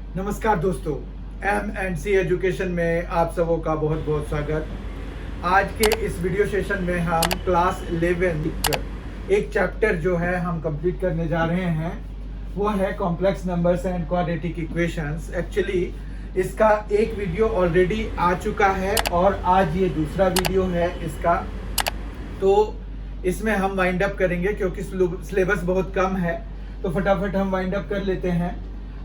नमस्कार दोस्तों, M&C education में आप सबों का बहुत बहुत स्वागत। आज के इस वीडियो सेशन में हम क्लास 11 एक चैप्टर जो है हम कंप्लीट करने जा रहे हैं, वो है complex numbers and quadratic equations. Actually इसका एक वीडियो ऑलरेडी आ चुका है और आज ये दूसरा वीडियो है इसका, तो इसमें हम वाइंड अप करेंगे क्योंकि सिलेबस बहुत कम है, तो फटाफट हम वाइंड अप कर लेते हैं।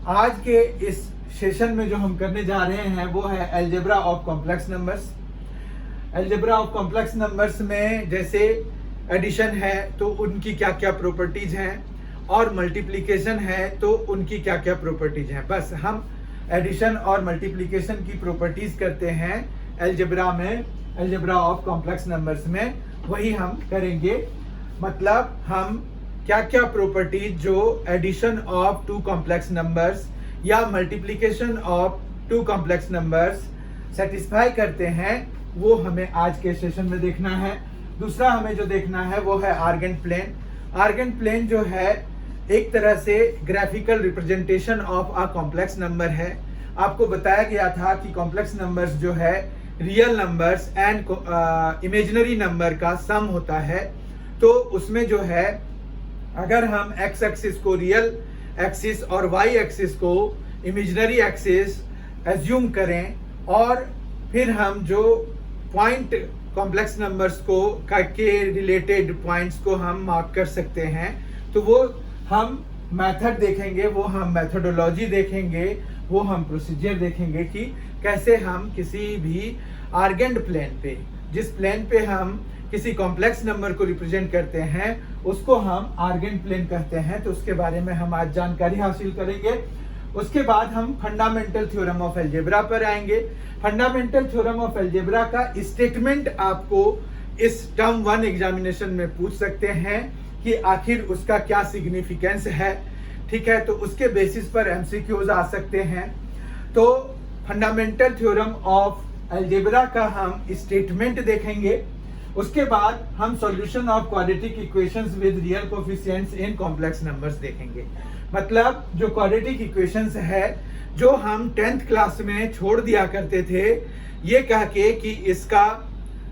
आज के इस सेशन में जो हम करने जा रहे हैं वो है algebra of complex numbers. Algebra of complex numbers में जैसे एडिशन है तो उनकी क्या क्या प्रॉपर्टीज हैं, और मल्टीप्लिकेशन है तो उनकी क्या क्या प्रॉपर्टीज हैं। बस हम एडिशन और मल्टीप्लिकेशन की प्रॉपर्टीज करते हैं अलजेब्रा में, अलजेब्रा ऑफ कॉम्प्लेक्स नंबर्स में वही हम करेंगे। मतलब हम क्या क्या प्रॉपर्टीज जो addition of two complex numbers या multiplication of two complex numbers satisfy करते हैं वो हमें आज के सेशन में देखना है। दूसरा हमें जो देखना है वो है आर्गेंट प्लेन। आर्गेंट प्लेन जो है एक तरह से graphical representation of a complex number है। आपको बताया गया था कि कॉम्प्लेक्स नंबर्स जो है real numbers and imaginary number का सम होता है। तो उसमें जो है अगर हम एक्स एक्सिस को रियल एक्सिस और वाई एक्सिस को इमेजिनरी एक्सिस एज्यूम करें और फिर हम जो पॉइंट कॉम्प्लेक्स नंबर्स को के रिलेटेड पॉइंट्स को हम मार्क कर सकते हैं, तो वो हम मेथड देखेंगे, वो हम मेथोडोलॉजी देखेंगे, वो हम प्रोसीजर देखेंगे कि कैसे हम किसी भी आर्गेंट प्लेन पे, जिस प्लेन पे हम किसी कॉम्प्लेक्स नंबर को रिप्रेजेंट करते हैं उसको हम आर्गेंट प्लेन कहते हैं। तो उसके बारे में हम आज जानकारी हासिल करेंगे। उसके बाद हम फंडामेंटल थ्योरम ऑफ अलजेब्रा पर आएंगे। फंडामेंटल थ्योरम ऑफ अलजेब्रा का स्टेटमेंट आपको इस टर्म 1 एग्जामिनेशन में पूछ सकते हैं कि आखिर उसका क्या सिग्निफिकेंस है। ठीक है, तो उसके बेसिस पर एमसीक्यूज आ सकते हैं। तो फंडामेंटल थ्योरम ऑफ अलजेब्रा का हम स्टेटमेंट देखेंगे। उसके बाद हम solution of quadratic equations with real coefficients in complex numbers देखेंगे। मतलब जो क्वाड्रेटिक इक्वेशंस है जो हम 10th क्लास में छोड़ दिया करते थे ये कह के कि इसका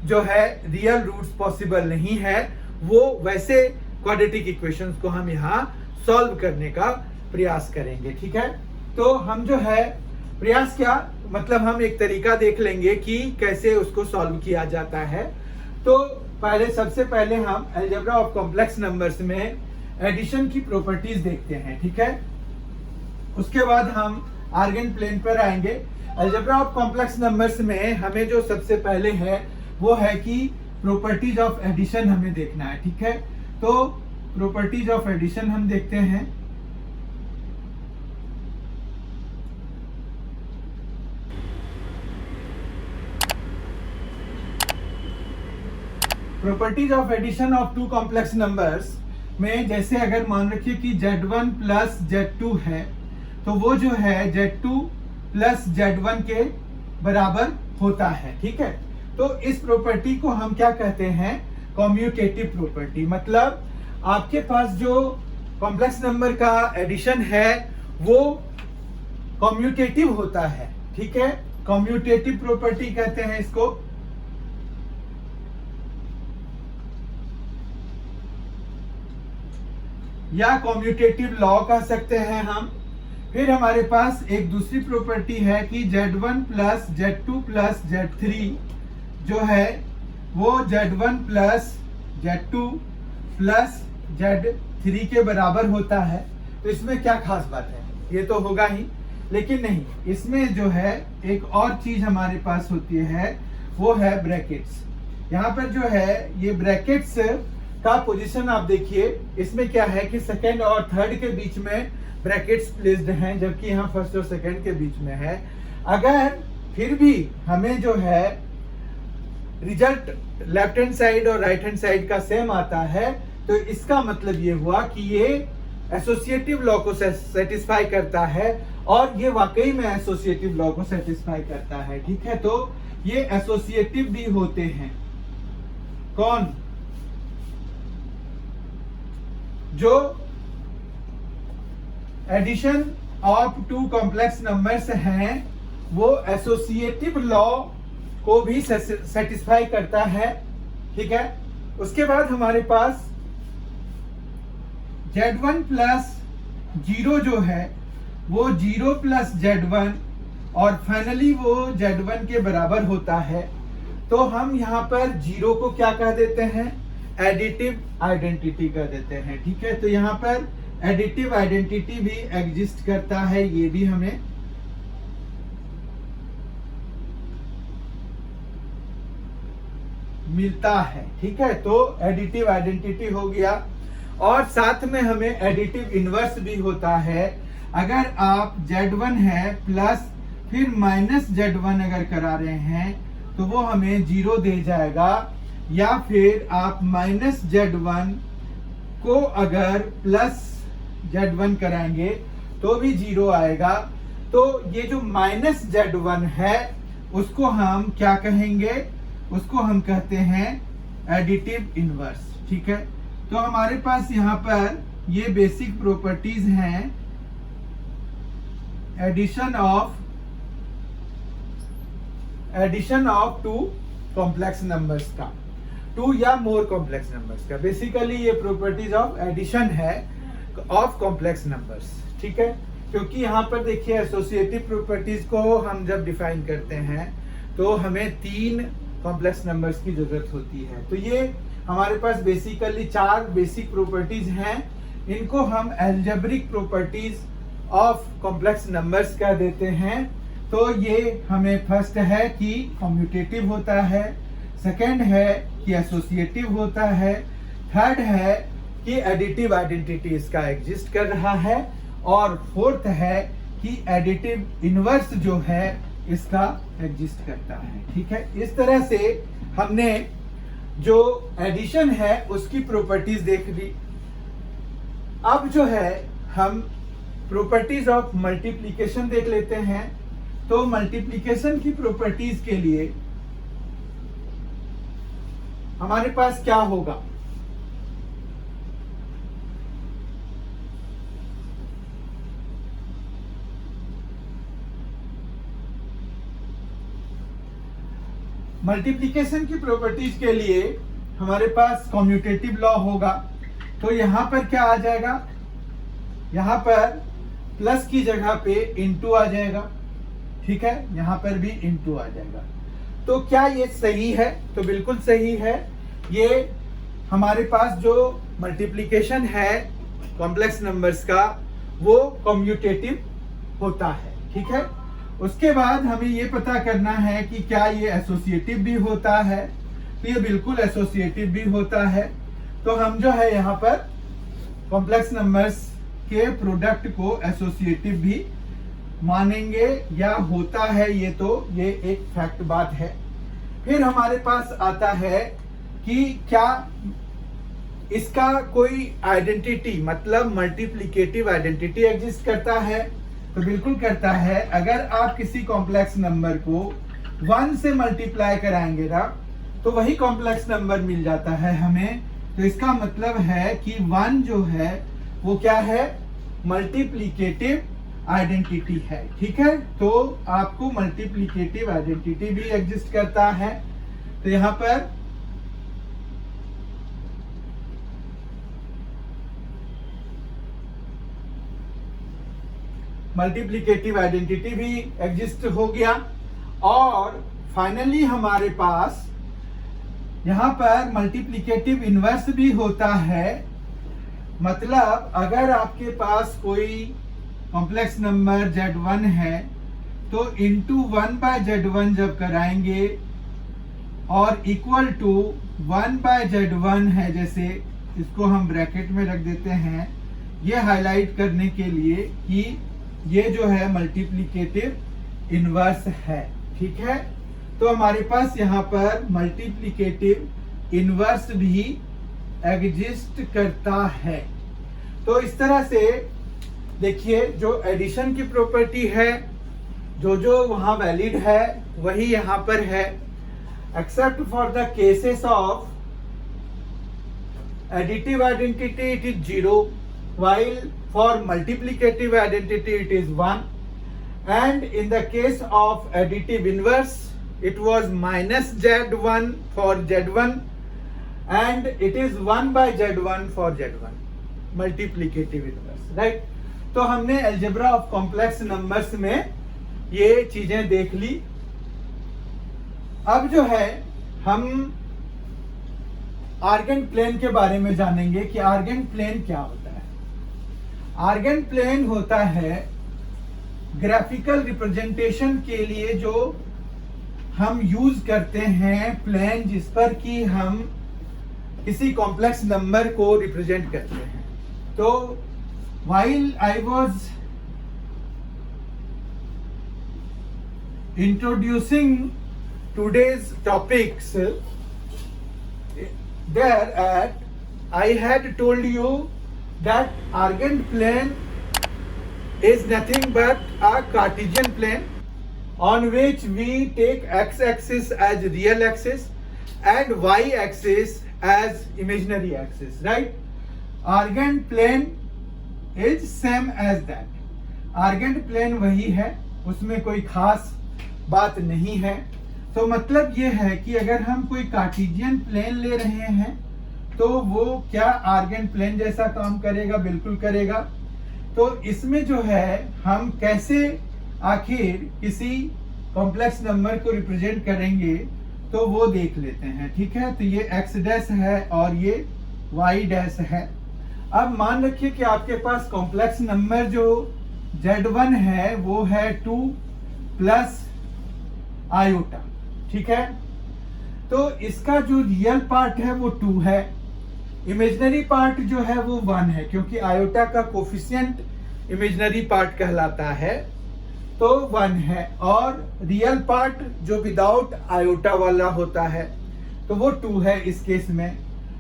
जो है रियल रूट्स पॉसिबल नहीं है, वो वैसे क्वाड्रेटिक इक्वेशंस को हम यहाँ सॉल्व करने का प्रयास करेंगे। ठीक है, तो हम जो है प्रयास क्या मतलब हम एक तरीका देख लेंगे कि कैसे उसको सॉल्व किया जाता है। तो सबसे पहले हम अलजेब्रा ऑफ कॉम्प्लेक्स नंबर्स में एडिशन की प्रॉपर्टीज देखते हैं। ठीक है, उसके बाद हम आर्गेंट प्लेन पर आएंगे। अलजेब्रा ऑफ कॉम्प्लेक्स नंबर्स में हमें जो सबसे पहले है वो है कि प्रॉपर्टीज ऑफ एडिशन हमें देखना है। ठीक है, तो प्रॉपर्टीज ऑफ एडिशन हम देखते हैं। Properties of addition of two complex numbers में जैसे अगर मान रखिए कि Z1 प्लस Z2 है तो वो जो है Z2 प्लस Z1 के बराबर होता है। ठीक है, तो इस प्रॉपर्टी को हम क्या कहते हैं, कम्यूटेटिव प्रॉपर्टी। मतलब आपके पास जो कॉम्प्लेक्स नंबर का एडिशन है वो कम्यूटेटिव होता है। ठीक है, कम्यूटेटिव प्रॉपर्टी कहते हैं इसको। या कम्यूटेटिव लॉ कह सकते हैं हम। फिर हमारे पास एक दूसरी प्रॉपर्टी है कि Z1 plus Z2 plus Z3 जो है वो Z1 plus Z2 plus Z3 के बराबर होता है। तो इसमें क्या खास बात है, ये तो होगा ही, लेकिन नहीं, इसमें जो है एक और चीज हमारे पास होती है वो है ब्रैकेट्स। यहाँ पर जो है ये ब्रैकेट्स का पोजीशन आप देखिए, इसमें क्या है कि सेकंड और थर्ड के बीच में ब्रैकेट्स प्लेस्ड हैं, जबकि यहाँ फर्स्ट और सेकंड के बीच में है। अगर फिर भी हमें जो है रिजल्ट लेफ्ट हैंड साइड और राइट हैंड साइड का सेम आता है तो इसका मतलब ये हुआ कि ये एसोसिएटिव लॉ को सेटिस्फाई करता है, और ये वाकई में एसोसिएटिव लॉ को सेटिस्फाई करता है। ठीक है, तो ये एसोसिएटिव भी होते हैं। कौन? जो addition of two complex numbers हैं वो एसोसिएटिव लॉ को भी सेटिस्फाई करता है, ठीक है। उसके बाद हमारे पास Z1 प्लस 0 जो है वो 0 प्लस Z1 और फाइनली वो Z1 के बराबर होता है। तो हम यहाँ पर 0 को क्या कह देते हैं, एडिटिव आइडेंटिटी कह देते हैं, ठीक है। तो यहाँ पर एडिटिव आइडेंटिटी भी एग्जिस्ट करता है, ये भी हमें मिलता है, ठीक है। तो एडिटिव आइडेंटिटी हो गया और साथ में हमें एडिटिव इनवर्स भी होता है। अगर आप Z1 है प्लस फिर माइनस Z1 अगर करा रहे हैं तो वो हमें 0 दे जाएगा, या फिर आप माइनस Z1 को अगर प्लस Z1 कराएंगे तो भी 0 आएगा। तो ये जो माइनस Z1 है उसको हम क्या कहेंगे, उसको हम कहते हैं एडिटिव इनवर्स, ठीक है। तो हमारे पास यहाँ पर ये बेसिक प्रॉपर्टीज हैं addition of two complex numbers का, टू या मोर कॉम्प्लेक्स नंबर्स का। बेसिकली ये प्रॉपर्टीज ऑफ एडिशन है ऑफ कॉम्प्लेक्स नंबर्स, ठीक है। क्योंकि यहाँ पर देखिए एसोसिएटिव प्रॉपर्टीज को हम जब डिफाइन करते हैं तो हमें 3 कॉम्प्लेक्स नंबर्स की जरूरत होती है। तो ये हमारे पास बेसिकली 4 बेसिक प्रॉपर्टीज हैं, इनको हम algebraic properties of complex numbers कह देते हैं। तो ये हमें फर्स्ट है कि कम्यूटेटिव होता है, सेकंड है कि एसोसिएटिव होता है, थर्ड है कि एडिटिव आइडेंटिटी इसका एग्जिस्ट कर रहा है, और फोर्थ है कि एडिटिव इनवर्स जो है इसका एग्जिस्ट करता है, ठीक है। इस तरह से हमने जो एडिशन है उसकी प्रॉपर्टीज देख ली। अब जो है हम प्रॉपर्टीज ऑफ मल्टीप्लिकेशन देख लेते हैं। तो मल्टीप्लिकेशन की प्रॉपर्टीज के लिए हमारे पास क्या होगा, मल्टीप्लिकेशन की प्रॉपर्टीज के लिए हमारे पास कम्यूटेटिव लॉ होगा। तो यहां पर क्या आ जाएगा, यहां पर प्लस की जगह पे इनटू आ जाएगा, ठीक है। यहां पर भी इनटू आ जाएगा। तो क्या ये सही है, तो बिल्कुल सही है। ये हमारे पास जो मल्टीप्लिकेशन है कॉम्प्लेक्स नंबर्स का वो कम्यूटेटिव होता है, ठीक है। उसके बाद हमें ये पता करना है कि क्या ये एसोसिएटिव भी होता है। तो ये बिल्कुल एसोसिएटिव भी होता है। तो हम जो है यहाँ पर कॉम्प्लेक्स नंबर्स के प्रोडक्ट को एसोसिएटिव भी मानेंगे, या होता है ये एक फैक्ट बात है। फिर हमारे पास आता है कि क्या इसका कोई आइडेंटिटी मतलब मल्टीप्लिकेटिव आइडेंटिटी एग्जिस्ट करता है, तो बिल्कुल करता है। अगर आप किसी कॉम्प्लेक्स नंबर को 1 से मल्टीप्लाई कराएंगे ना तो वही कॉम्प्लेक्स नंबर मिल जाता है हमें। तो इसका मतलब है कि 1 जो है वो क्या है, मल्टीप्लिकेटिव आइडेंटिटी है, ठीक है। तो आपको मल्टीप्लिकेटिव आइडेंटिटी भी एग्जिस्ट करता है। तो यहां पर मल्टीप्लिकेटिव आइडेंटिटी भी एग्जिस्ट हो गया। और फाइनली हमारे पास यहां पर मल्टीप्लिकेटिव इनवर्स भी होता है। मतलब अगर आपके पास कोई कॉम्प्लेक्स नंबर Z1 है तो इंटू 1/Z1 जब कराएंगे और इक्वल टू 1/Z1 है, जैसे इसको हम ब्रैकेट में रख देते हैं ये हाईलाइट करने के लिए कि ये जो है मल्टीप्लिकेटिव इनवर्स है, ठीक है। तो हमारे पास यहाँ पर मल्टीप्लिकेटिव इनवर्स भी एग्जिस्ट करता है। तो इस तरह से देखिए जो एडिशन की प्रॉपर्टी है जो वहां वैलिड है वही यहाँ पर है, except for the cases of additive identity it is 0, while for multiplicative identity it is 1, and in the case of additive inverse it was minus z1 for z1 and it is 1 by z1 for z1, multiplicative inverse, right? तो हमने algebra of complex numbers में ये चीजें देख ली। अब जो है हम आर्गन प्लेन के बारे में जानेंगे कि आर्गन प्लेन क्या होता है। आर्गन प्लेन होता है ग्राफिकल रिप्रेजेंटेशन के लिए जो हम यूज करते हैं प्लेन, जिस पर कि हम किसी कॉम्प्लेक्स नंबर को रिप्रेजेंट करते हैं। तो while I was introducing today's topics, I had told you that argand plane is nothing but a Cartesian plane on which we take x-axis as real axis and y-axis as imaginary axis, right? Argand plane is same as that. Argand plane वही है, उसमें कोई खास बात नहीं है। तो मतलब ये है कि अगर हम कोई कार्टेशियन प्लेन ले रहे हैं तो वो क्या आर्गेंट प्लेन जैसा काम करेगा? बिल्कुल करेगा। तो इसमें जो है हम कैसे आखिर किसी कॉम्प्लेक्स नंबर को रिप्रेजेंट करेंगे तो वो देख लेते हैं, ठीक है? तो ये x डैश है और ये y डैश है। अब मान रखिए कि आपके पास कॉम्प्लेक्स नंबर जो z1 है वो है 2 प्लस आयोटा, ठीक है? तो इसका जो रियल पार्ट है वो 2 है, इमेजिनरी पार्ट जो है वो 1 है, क्योंकि आयोटा का कोफिशिएंट इमेजिनरी पार्ट कहलाता है, तो 1 है। और रियल पार्ट जो विदाउट आयोटा वाला होता है तो वो 2 है इस केस में।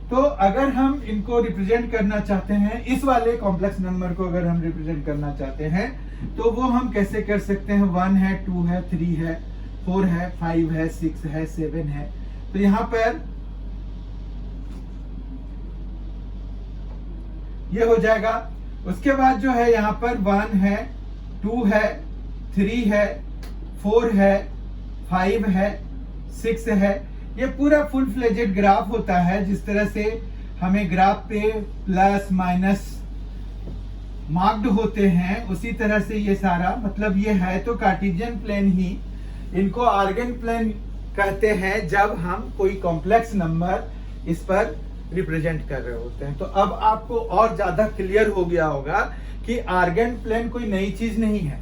तो अगर हम इनको रिप्रेजेंट करना चाहते हैं, इस वाले कॉम्प्लेक्स नंबर को अगर हम रिप्रेजेंट करना चाहते हैं तो वो हम कैसे कर सकते हैं? 1 है, 2 है, 3 है, 4 है, 5 है, 6 है, 7 है। तो यहां पर ये हो जाएगा। उसके बाद जो है यहाँ पर 1 है, 2 है, 3 है, 4 है, 5 है, 6 है। ये पूरा फुल फ्लेजेड ग्राफ होता है। जिस तरह से हमें ग्राफ पे प्लस माइनस मार्क्ड होते हैं उसी तरह से ये सारा, मतलब ये है तो कार्टेशियन प्लेन ही। इनको आर्गन प्लेन कहते हैं जब हम कोई कॉम्प्लेक्स नंबर इस पर रिप्रेजेंट कर रहे होते हैं। तो अब आपको और ज्यादा क्लियर हो गया होगा कि आर्गन प्लेन कोई नई चीज नहीं है,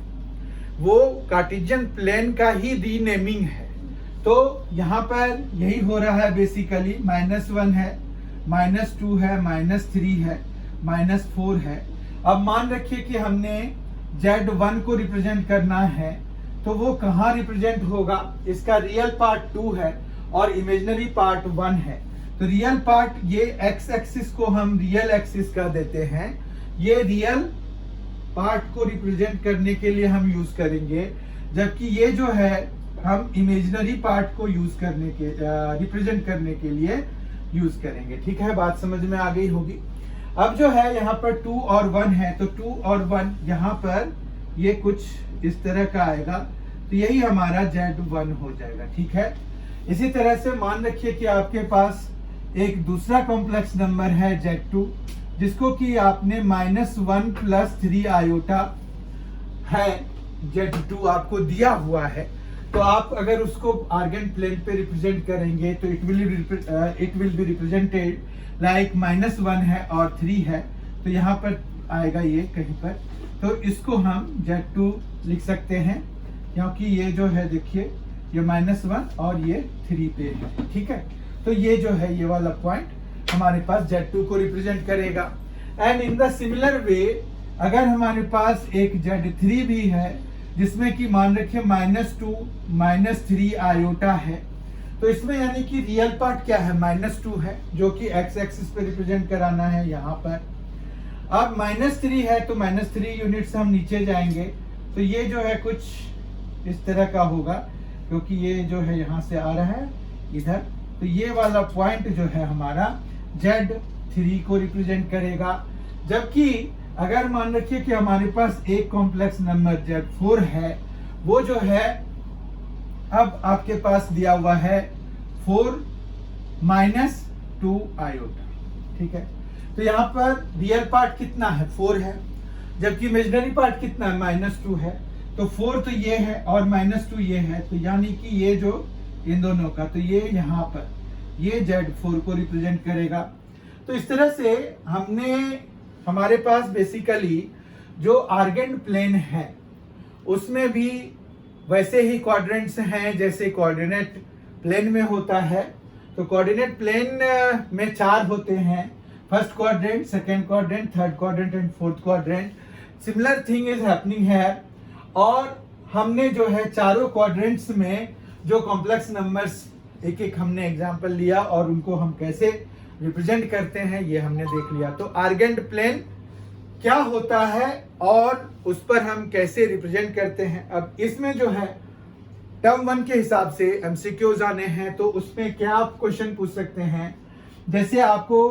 वो कार्टेशियन प्लेन का ही रीनेमिंग है। तो यहाँ पर यही हो रहा है बेसिकली। -1 है, -2 है, -3 है, -4 है। अब मान रखिए कि हमने Z1 को रिप्रेजेंट करना है तो वो कहाँ रिप्रेजेंट होगा? इसका रियल पार्ट 2 है और इमेजिनरी पार्ट 1 है। तो रियल पार्ट ये x एक्सिस को हम रियल एक्सिस कह देते हैं। ये रियल पार्ट को रिप्रेजेंट करने के लिए हम यूज करेंगे, जबकि ये जो है हम इमेजिनरी पार्ट को यूज करने के रिप्रेजेंट करने के लिए यूज करेंगे। ठीक है, बात समझ में आ गई होगी। अब जो है यहाँ पर 2 और 1 है, तो 2 और 1 यहाँ पर ये कुछ इस तरह का आएगा, तो यही हमारा Z1 हो जाएगा। ठीक है, इसी तरह से मान रखिए कि आपके पास एक दूसरा कॉम्प्लेक्स नंबर है Z2, जिसको कि आपने -1 + 3 आयोटा है Z2 आपको दिया हुआ है। तो आप अगर उसको आर्गन प्लेन पे रिप्रेजेंट करेंगे तो it will be represented like -1 है और 3 है, तो यहाँ पर आएगा ये कहीं पर। तो इसको हम Z2 लिख सकते हैं, क्योंकि ये जो है देखिए ये -1 और ये 3 पे है। ठीक है, तो ये जो है ये वाला पॉइंट हमारे पास Z2 को रिप्रेजेंट करेगा। And in the similar way अगर हमारे पास एक Z3 भी है, जिसमें कि मान रखिए -2 -3 आयोटा है, तो इसमें यानी कि रियल पार्ट क्या है? -2 है, जो कि x एक्सिस पे रिप्रेजेंट कराना है यहाँ पर। अब -3 है तो -3 यूनिट से हम नीचे जाएंगे, तो ये जो है कुछ इस तरह का होगा, क्योंकि ये जो है यहाँ से आ रहा है इधर। तो ये वाला पॉइंट जो है हमारा Z3 को रिप्रेजेंट करेगा, जबकि अगर मान रखिए कि हमारे पास एक कॉम्प्लेक्स नंबर Z4 है, वो जो है अब आपके पास दिया हुआ है 4 माइनस 2 आयोटा, ठीक है। तो यहाँ पर रियल पार्ट कितना है 4 है, जबकि इमेजिनरी पार्ट कितना है -2 है। तो 4 तो ये है और -2 ये है, तो यानी कि ये जो इन दोनों का, तो ये यहाँ पर ये Z4 को रिप्रेजेंट करेगा। तो इस तरह से हमारे पास बेसिकली जो आर्गेंट प्लेन है उसमें भी वैसे ही क्वाड्रेंट्स हैं जैसे कोऑर्डिनेट प्लेन में होता है। तो कोऑर्डिनेट प्लेन में 4 होते हैं, first quadrant, second quadrant, third quadrant and fourth quadrant. Similar thing is happening है। और हमने जो है चारों क्वाड्रेंट्स में जो कॉम्प्लेक्स नंबर्स एक एक हमने एग्जांपल लिया और उनको हम कैसे रिप्रेजेंट करते हैं ये हमने देख लिया। तो आर्गेंट प्लेन क्या होता है और उस पर हम कैसे रिप्रेजेंट करते हैं। अब इसमें जो है टर्म 1 के हिसाब से एमसीक्यूज आने हैं, तो उसमें क्या आप क्वेश्चन पूछ सकते हैं, जैसे आपको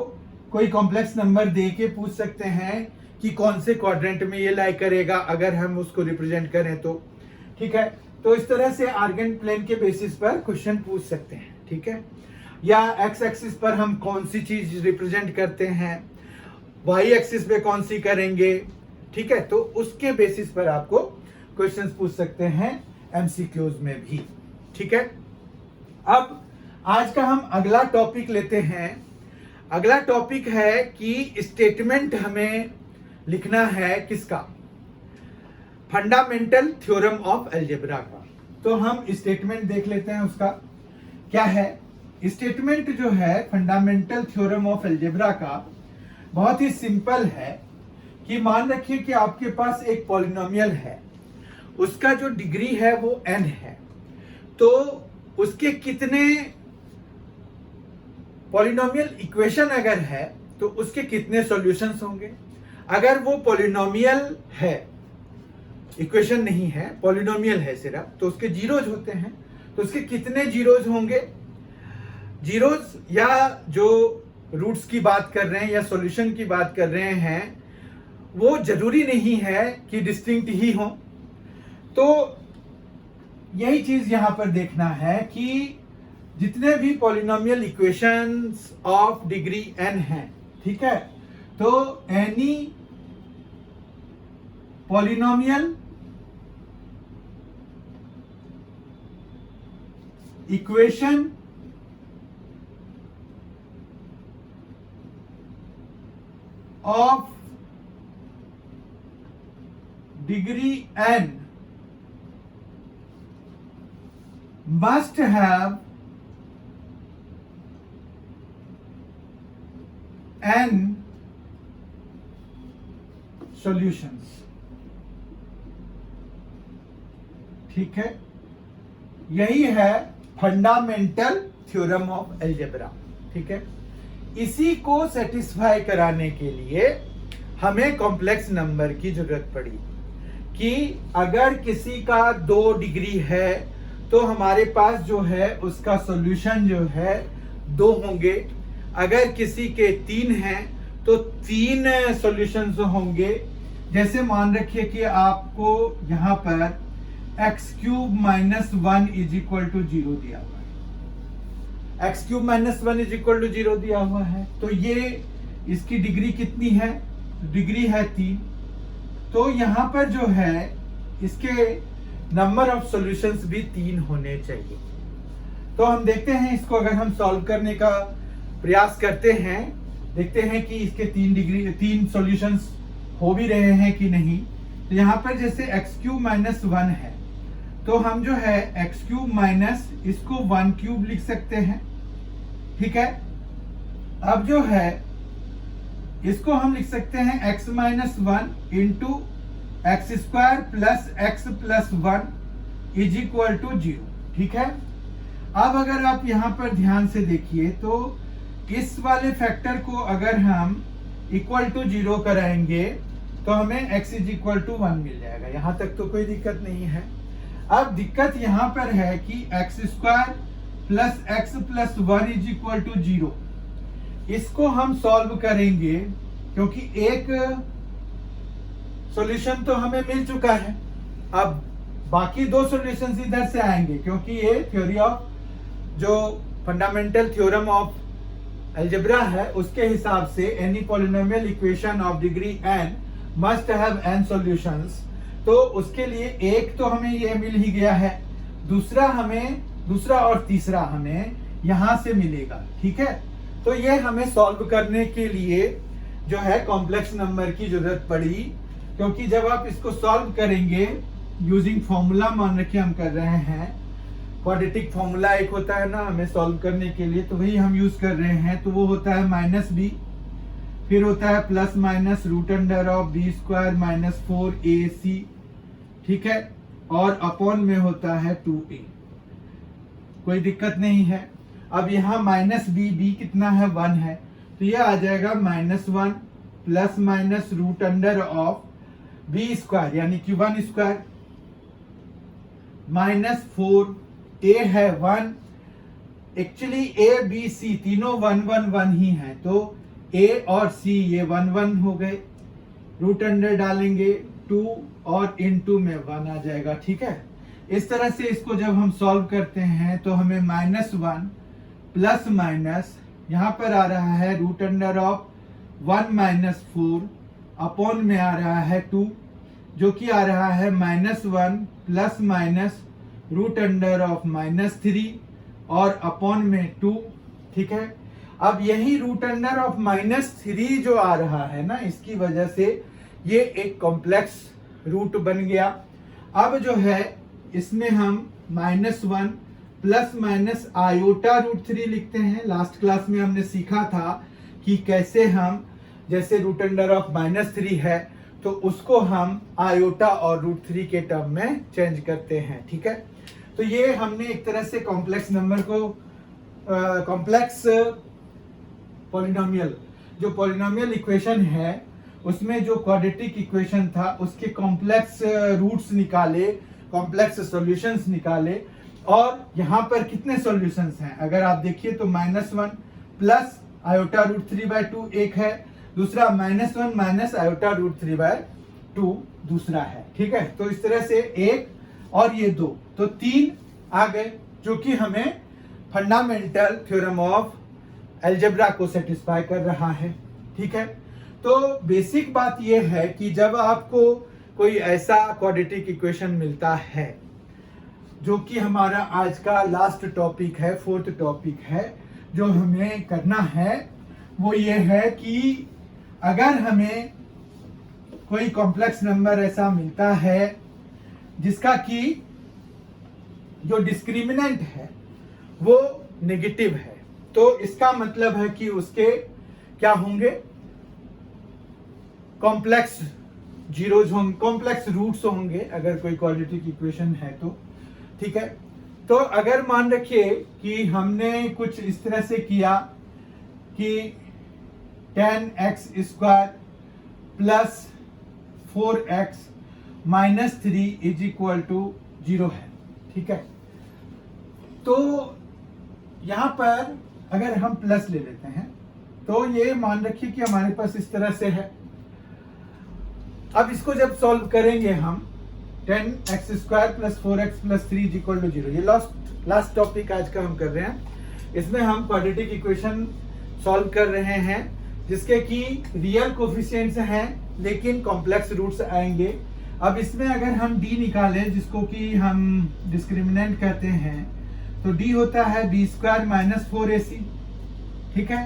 कोई कॉम्प्लेक्स नंबर दे के पूछ सकते हैं कि कौन से क्वाड्रेंट में ये लाई करेगा अगर हम उसको रिप्रेजेंट करें तो, ठीक है। तो इस तरह से आर्गेंट प्लेन के बेसिस पर क्वेश्चन पूछ सकते हैं, ठीक है। या एक्स एक्सिस पर हम कौन सी चीज रिप्रेजेंट करते हैं, वाई एक्सिस पे कौन सी करेंगे, ठीक है। तो उसके बेसिस पर आपको क्वेश्चंस पूछ सकते हैं एमसीक्यूज में भी, ठीक है। अब आज का हम अगला टॉपिक लेते हैं। अगला टॉपिक है कि स्टेटमेंट हमें लिखना है किसका, फंडामेंटल थ्योरम ऑफ अलजेब्रा का। तो हम स्टेटमेंट देख लेते हैं उसका क्या है। स्टेटमेंट जो है फंडामेंटल थ्योरम ऑफ अलजेब्रा का बहुत ही सिंपल है कि मान रखिए कि आपके पास एक पॉलिनोमियल है, उसका जो डिग्री है वो n है, तो उसके कितने पॉलिनोमियल इक्वेशन अगर है तो उसके कितने सॉल्यूशंस होंगे। अगर वो पॉलिनोमियल है, इक्वेशन नहीं है, पॉलिनोमियल है सिर्फ, तो उसके जीरोज होते हैं, तो उसके कितने जीरोज होंगे। जीरोज या जो रूट्स की बात कर रहे हैं या सॉल्यूशन की बात कर रहे हैं वो जरूरी नहीं है कि डिस्टिंक्ट ही हो। तो यही चीज यहां पर देखना है कि जितने भी polynomial equations of degree n हैं, ठीक है, तो any polynomial equation of degree n must have n solutions, ठीक है। यही है फंडामेंटल थ्योरम ऑफ अलजेब्रा, ठीक है। इसी को सेटिस्फाई कराने के लिए हमें कॉम्प्लेक्स नंबर की जरूरत पड़ी कि अगर किसी का 2 डिग्री है तो हमारे पास जो है उसका सॉल्यूशन जो है 2 होंगे। अगर किसी के 3 हैं तो 3 सॉल्यूशंस होंगे। जैसे मान रखिए कि आपको यहां पर x³ - 1 = 0 दिया हुआ है, x³ - 1 = 0 दिया हुआ है, तो ये इसकी डिग्री कितनी है, डिग्री है 3। तो यहां पर जो है इसके नंबर ऑफ सॉल्यूशंस भी 3 होने चाहिए। तो हम देखते हैं इसको, अगर हम सॉल्व करने का प्रयास करते हैं, देखते हैं कि इसके 3 सॉल्यूशंस हो भी रहे हैं कि नहीं। तो यहां पर जैसे x³ - 1 है, तो हम जो है x³ इसको 1³ लिख सकते हैं, ठीक है। अब जो है इसको हम लिख सकते हैं x - 1 × x² + x + 1 = 0, ठीक है। अब अगर आप यहां पर ध्यान से देखिए तो इस वाले फैक्टर को अगर हम =0 कराएंगे तो हमें x = 1 मिल जाएगा। यहां तक तो कोई दिक्कत नहीं है। अब दिक्कत यहां पर है कि x² + x + 1 = 0। इसको हम सॉल्व करेंगे क्योंकि एक सॉल्यूशन तो हमें मिल चुका है। अब बाकी दो सॉल्यूशंस इधर से आएंगे, क्योंकि ये थ्योरी ऑफ जो फंडामेंटल थ्योरम ऑफ अलजेब्रा है उसके हिसाब से any polynomial equation of degree n must have n solutions. तो उसके लिए एक तो हमें ये मिल ही गया है, दूसरा और तीसरा हमें यहां से मिलेगा। ठीक है, तो ये हमें सॉल्व करने के लिए जो है कॉम्प्लेक्स नंबर की जरूरत पड़ी, क्योंकि जब आप इसको सॉल्व करेंगे यूजिंग फॉर्मूला, मान रखिए हम कर रहे हैं क्वाड्रेटिक फॉर्मूला एक होता है ना हमें सॉल्व करने के लिए, तो वही हम यूज कर रहे हैं। तो वो होता है -b, फिर होता है plus minus root under of b square minus 4ac, ठीक है, और अपॉन में होता है 2a। कोई दिक्कत नहीं है। अब यहाँ -b कितना है 1 है, तो ये आ जाएगा -1 plus minus root under of b square यानी कि 1 स्क्वायर माइनस 4, a है 1, एक्चुअली a b c तीनों 1 1 1 ही है, तो a और c ये 1 1 हो गए, रूट अंडर डालेंगे 2 और इनटू में 1 आ जाएगा। ठीक है, इस तरह से इसको जब हम सॉल्व करते हैं तो हमें -1 प्लस माइनस यहाँ पर आ रहा है root under of 1 minus 4 upon में आ रहा है 2, जो कि आ रहा है -1 plus minus root under of -3 और अपॉन में 2। ठीक है, अब यही रूट अंडर ऑफ -3 जो आ रहा है ना, इसकी वजह से ये एक कॉम्प्लेक्स रूट बन गया। अब जो है इसमें हम -1 प्लस माइनस आयोटा रूट 3 लिखते हैं। लास्ट क्लास में हमने सीखा था कि कैसे हम, जैसे रूट अंडर ऑफ -3 है तो उसको हम आयोटा और रूट 3 के टर्म में चेंज करते हैं। ठीक है, तो ये हमने एक तरह से कॉम्प्लेक्स नंबर को कॉम्प्लेक्स पॉलिनोमियल, जो पॉलिनोमियल इक्वेशन है उसमें जो क्वाड्रेटिक इक्वेशन था उसके कॉम्प्लेक्स रूट्स निकाले, कॉम्प्लेक्स सॉल्यूशंस निकाले। और यहाँ पर कितने सॉल्यूशंस हैं अगर आप देखिए तो -1 प्लस आयोटा रूट 3/2 एक है, दूसरा -1 माइनस आयोटा रूट 3/2 दूसरा है। ठीक है, तो इस तरह से एक और ये 2, तो 3 आ गए, जो कि हमें फंडामेंटल थ्योरम ऑफ अलजेब्रा को सेटिस्फाई कर रहा है। ठीक है, तो बेसिक बात यह है कि जब आपको कोई ऐसा क्वाड्रेटिक इक्वेशन मिलता है, जो कि हमारा आज का लास्ट टॉपिक है, 4th टॉपिक है, जो हमें करना है वो ये है कि अगर हमें कोई कॉम्प्लेक्स नंबर ऐसा मिलता है जिसका कि जो डिस्क्रिमिनेंट है वो नेगेटिव है, तो इसका मतलब है कि उसके क्या होंगे, कॉम्प्लेक्स जीरोज होंगे, कॉम्प्लेक्स रूट्स होंगे अगर कोई क्वाड्रेटिक इक्वेशन है तो। ठीक है, तो अगर मान रखिए कि हमने कुछ इस तरह से किया कि 10x square plus 4x minus 3 is equal to 0 है। ठीक है, तो यहां पर अगर हम प्लस ले लेते हैं तो ये मान रखिए कि हमारे पास इस तरह से है। अब इसको जब सॉल्व करेंगे हम 10x square plus 4x plus 3 is equal to 0, ये लास्ट टॉपिक आज का हम कर रहे हैं। इसमें हम क्वाड्रेटिक इक्वेशन सॉल्व कर रहे हैं जिसके कि रियल कोफिशिएंट्स हैं लेकिन कॉम्प्लेक्स रूट्स आएंगे। अब इसमें अगर हम d निकालें, जिसको कि हम डिस्क्रिमिनेंट कहते हैं, तो d होता है b स्क्वायर माइनस 4ac। ठीक है,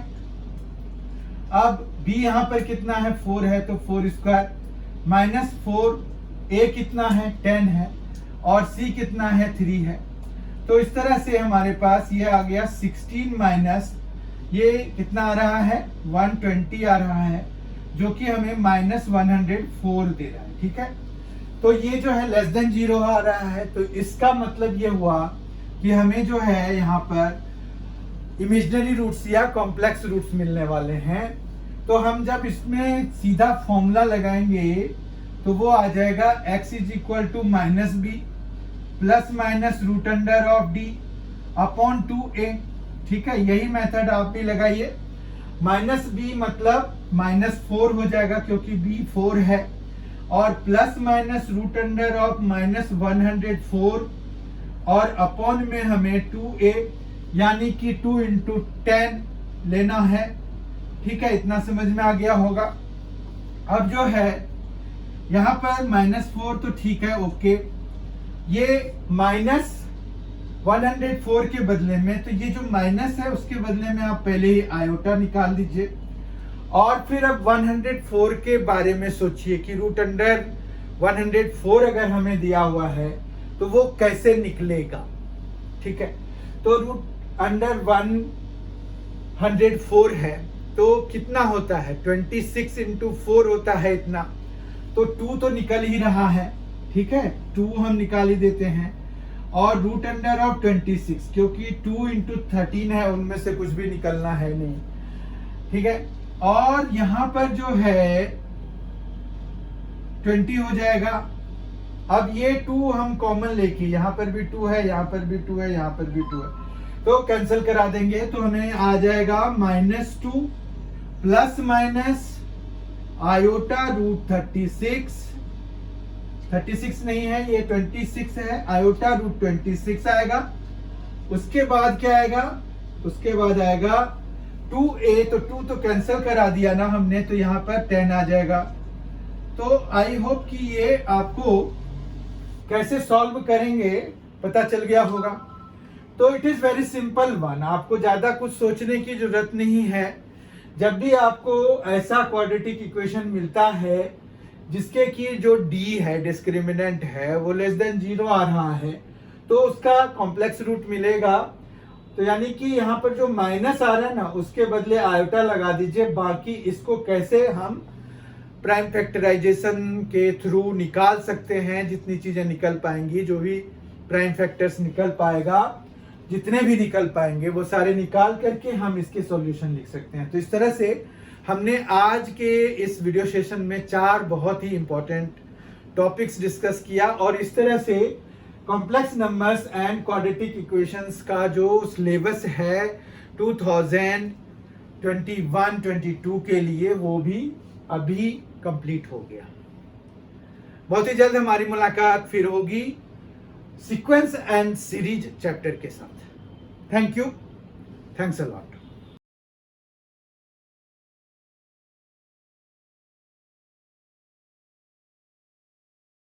अब b यहाँ पर कितना है 4 है, तो 4 स्क्वायर माइनस 4, a कितना है 10 है और c कितना है 3 है। तो इस तरह से हमारे पास ये आ गया 16 माइनस ये कितना आ रहा है 120 आ रहा है, जो कि हमें -104 दे रहा है। ठीक है, तो ये जो है लेस देन 0 आ रहा है, तो इसका मतलब ये हुआ कि हमें जो है यहाँ पर इमेजिनरी रूट्स या कॉम्प्लेक्स रूट्स मिलने वाले हैं। तो हम जब इसमें सीधा फॉर्मूला लगाएंगे तो वो आ जाएगा x is equal to -b plus minus root under of d upon 2a। ठीक है, यही मेथड आप भी लगाइए। -b मतलब -4 हो जाएगा क्योंकि b 4 है, और plus minus root under of -104 और अपॉन में हमें 2a यानी कि 2 इंटू 10 लेना है। ठीक है, इतना समझ में आ गया होगा। अब जो है यहाँ पर -4 तो ठीक है, ओके। ये -104 के बदले में, तो ये जो माइनस है उसके बदले में आप पहले ही आयोटा निकाल दीजिए। और फिर अब 104 के बारे में सोचिए कि रूट अंडर 104 अगर हमें दिया हुआ है तो वो कैसे निकलेगा। ठीक है, तो रूट अंडर 104 है तो कितना होता है, 26 इंटू 4 होता है इतना, तो 2 तो निकल ही रहा है। ठीक है, 2 हम निकाल ही देते हैं। और रूट अंडर ऑफ 26, क्योंकि 2 इंटू 13 है, उनमें से कुछ भी निकलना है नहीं। ठीक है, और यहां पर जो है 20 हो जाएगा। अब ये 2 हम कॉमन लेके, यहां पर भी 2 है, यहां पर भी 2 है, यहां पर भी 2 है, तो कैंसिल करा देंगे तो हमें आ जाएगा -2 प्लस माइनस आयोटा रूट 36 नहीं है, ये 26 है, आयोटा रूट 26 आएगा। उसके बाद क्या आएगा, उसके बाद आएगा 2a, तो 2 तो कैंसिल करा दिया ना हमने, तो यहाँ पर 10 आ जाएगा। तो आई होप कि ये आपको कैसे सॉल्व करेंगे पता चल गया होगा। तो it is very simple one, आपको ज्यादा कुछ सोचने की जरूरत नहीं है। जब भी आपको ऐसा क्वाड्रेटिक इक्वेशन मिलता है जिसके की जो d है, डिस्क्रिमिनेंट है, वो लेस देन 0 आ रहा है, तो उसका कॉम्प्लेक्स रूट मिलेगा। तो यानी कि यहाँ पर जो माइनस आ रहा है ना, उसके बदले आयोटा लगा दीजिए। बाकी इसको कैसे हम प्राइम फैक्टराइजेशन के थ्रू निकाल सकते हैं, जितनी चीजें निकल पाएंगी, जो भी प्राइम फैक्टर्स निकल पाएगा, जितने भी निकल पाएंगे वो सारे निकाल करके हम इसके सॉल्यूशन लिख सकते हैं। तो इस तरह से हमने आज के इस वीडियो सेशन में 4 बहुत ही इंपॉर्टेंट टॉपिक्स डिस्कस किया, और इस तरह से complex numbers and quadratic equations का जो सिलेबस है 2021-22 के लिए, वो भी अभी कंप्लीट हो गया। बहुत ही जल्द हमारी मुलाकात फिर होगी सीक्वेंस एंड सीरीज चैप्टर के साथ। Thank you, thanks a lot.